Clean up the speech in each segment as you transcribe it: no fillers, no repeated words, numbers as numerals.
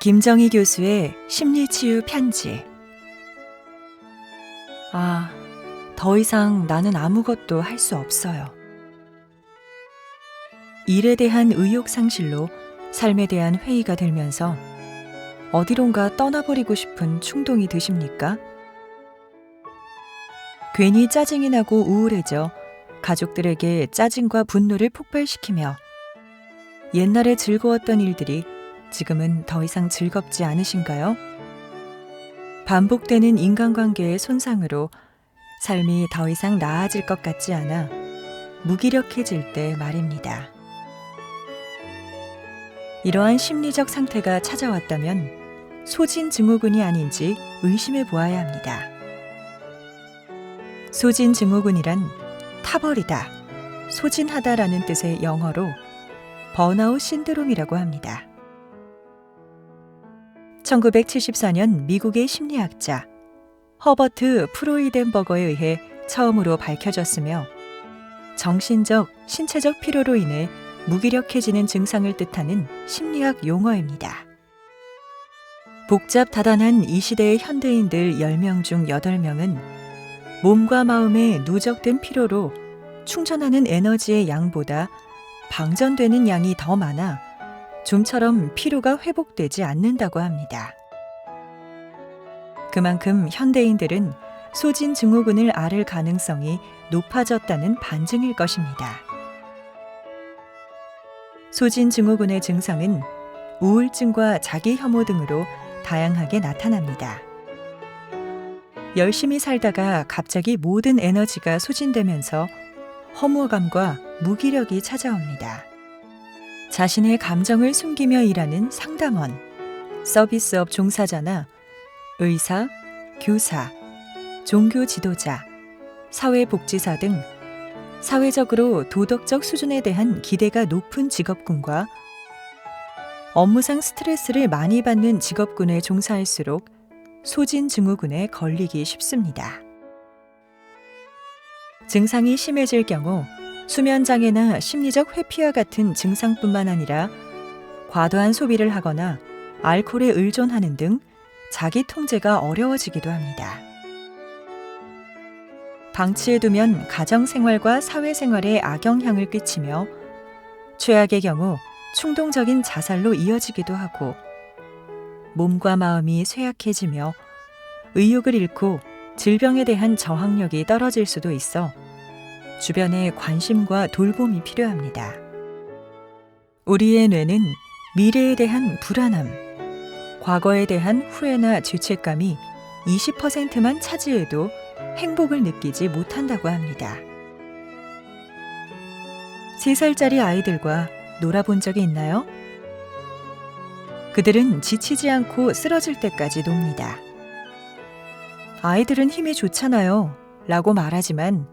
김정희 교수의 심리치유 편지. 더 이상 나는 아무것도 할 수 없어요. 일에 대한 의욕 상실로 삶에 대한 회의가 들면서 어디론가 떠나버리고 싶은 충동이 드십니까? 괜히 짜증이 나고 우울해져 가족들에게 짜증과 분노를 폭발시키며 옛날에 즐거웠던 일들이 지금은 더 이상 즐겁지 않으신가요? 반복되는 인간관계의 손상으로 삶이 더 이상 나아질 것 같지 않아 무기력해질 때 말입니다. 이러한 심리적 상태가 찾아왔다면 소진증후군이 아닌지 의심해 보아야 합니다. 소진증후군이란 타버리다, 소진하다라는 뜻의 영어로 번아웃 신드롬이라고 합니다. 1974년 미국의 심리학자 허버트 프로이덴버거에 의해 처음으로 밝혀졌으며 정신적, 신체적 피로로 인해 무기력해지는 증상을 뜻하는 심리학 용어입니다. 복잡 다단한 이 시대의 현대인들 10명 중 8명은 몸과 마음에 누적된 피로로 충전하는 에너지의 양보다 방전되는 양이 더 많아 좀처럼 피로가 회복되지 않는다고 합니다. 그만큼 현대인들은 소진증후군을 앓을 가능성이 높아졌다는 반증일 것입니다. 소진증후군의 증상은 우울증과 자기혐오 등으로 다양하게 나타납니다. 열심히 살다가 갑자기 모든 에너지가 소진되면서 허무감과 무기력이 찾아옵니다. 자신의 감정을 숨기며 일하는 상담원, 서비스업 종사자나 의사, 교사, 종교 지도자, 사회복지사 등 사회적으로 도덕적 수준에 대한 기대가 높은 직업군과 업무상 스트레스를 많이 받는 직업군에 종사할수록 소진증후군에 걸리기 쉽습니다. 증상이 심해질 경우 수면장애나 심리적 회피와 같은 증상뿐만 아니라 과도한 소비를 하거나 알코올에 의존하는 등 자기 통제가 어려워지기도 합니다. 방치해두면 가정생활과 사회생활에 악영향을 끼치며 최악의 경우 충동적인 자살로 이어지기도 하고 몸과 마음이 쇠약해지며 의욕을 잃고 질병에 대한 저항력이 떨어질 수도 있어 주변의 관심과 돌봄이 필요합니다. 우리의 뇌는 미래에 대한 불안함, 과거에 대한 후회나 죄책감이 20%만 차지해도 행복을 느끼지 못한다고 합니다. 3살짜리 아이들과 놀아본 적이 있나요? 그들은 지치지 않고 쓰러질 때까지 놉니다. 아이들은 힘이 좋잖아요 라고 말하지만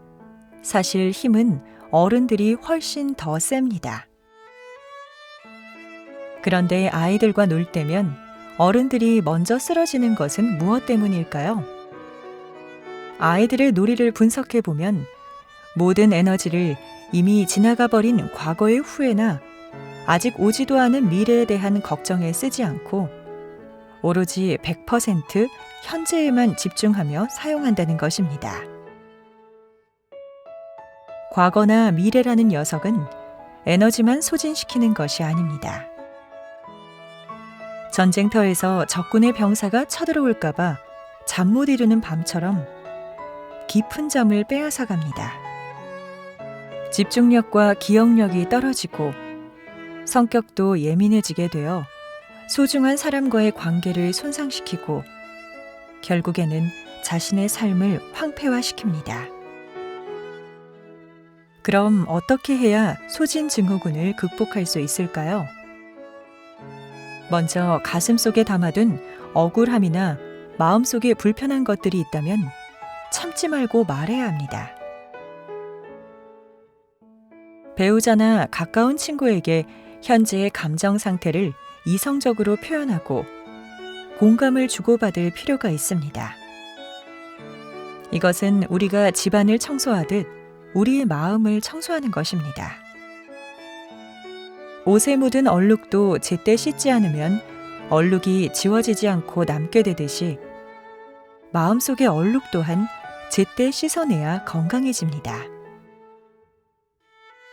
사실 힘은 어른들이 훨씬 더 셉니다. 그런데 아이들과 놀 때면 어른들이 먼저 쓰러지는 것은 무엇 때문일까요? 아이들의 놀이를 분석해보면 모든 에너지를 이미 지나가 버린 과거의 후회나 아직 오지도 않은 미래에 대한 걱정에 쓰지 않고 오로지 100% 현재에만 집중하며 사용한다는 것입니다. 과거나 미래라는 녀석은 에너지만 소진시키는 것이 아닙니다. 전쟁터에서 적군의 병사가 쳐들어올까봐 잠 못 이루는 밤처럼 깊은 잠을 빼앗아 갑니다. 집중력과 기억력이 떨어지고 성격도 예민해지게 되어 소중한 사람과의 관계를 손상시키고 결국에는 자신의 삶을 황폐화시킵니다. 그럼 어떻게 해야 소진증후군을 극복할 수 있을까요? 먼저 가슴속에 담아둔 억울함이나 마음속에 불편한 것들이 있다면 참지 말고 말해야 합니다. 배우자나 가까운 친구에게 현재의 감정 상태를 이성적으로 표현하고 공감을 주고받을 필요가 있습니다. 이것은 우리가 집안을 청소하듯 우리의 마음을 청소하는 것입니다. 옷에 묻은 얼룩도 제때 씻지 않으면 얼룩이 지워지지 않고 남게 되듯이 마음속의 얼룩 또한 제때 씻어내야 건강해집니다.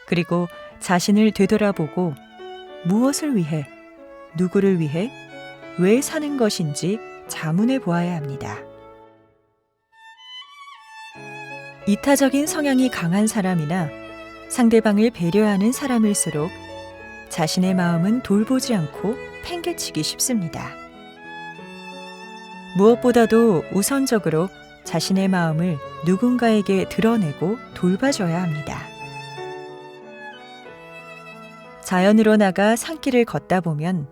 그리고 자신을 되돌아보고 무엇을 위해, 누구를 위해, 왜 사는 것인지 자문해 보아야 합니다. 이타적인 성향이 강한 사람이나 상대방을 배려하는 사람일수록 자신의 마음은 돌보지 않고 팽개치기 쉽습니다. 무엇보다도 우선적으로 자신의 마음을 누군가에게 드러내고 돌봐줘야 합니다. 자연으로 나가 산길을 걷다 보면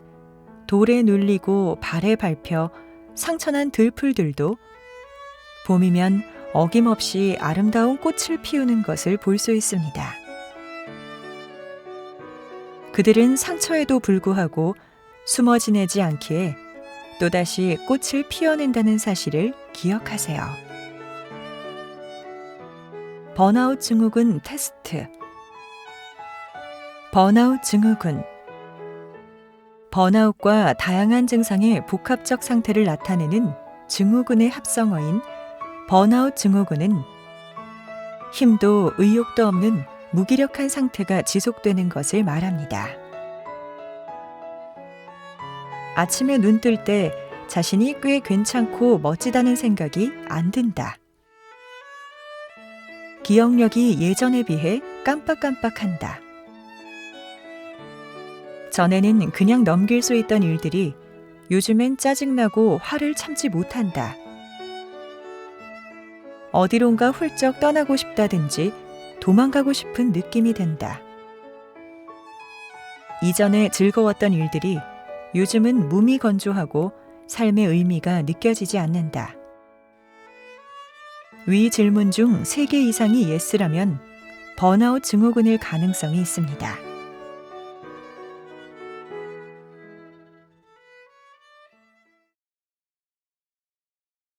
돌에 눌리고 발에 밟혀 상처난 들풀들도 봄이면 어김없이 아름다운 꽃을 피우는 것을 볼 수 있습니다. 그들은 상처에도 불구하고 숨어 지내지 않기에 또다시 꽃을 피워낸다는 사실을 기억하세요. 번아웃 증후군 테스트. 번아웃 증후군. 번아웃과 다양한 증상의 복합적 상태를 나타내는 증후군의 합성어인 번아웃 증후군은 힘도 의욕도 없는 무기력한 상태가 지속되는 것을 말합니다. 아침에 눈 뜰 때 자신이 꽤 괜찮고 멋지다는 생각이 안 든다. 기억력이 예전에 비해 깜빡깜빡한다. 전에는 그냥 넘길 수 있던 일들이 요즘엔 짜증나고 화를 참지 못한다. 어디론가 훌쩍 떠나고 싶다든지 도망가고 싶은 느낌이 든다. 이전에 즐거웠던 일들이 요즘은 무미건조하고 삶의 의미가 느껴지지 않는다. 위 질문 중 3개 이상이 예스라면 번아웃 증후군일 가능성이 있습니다.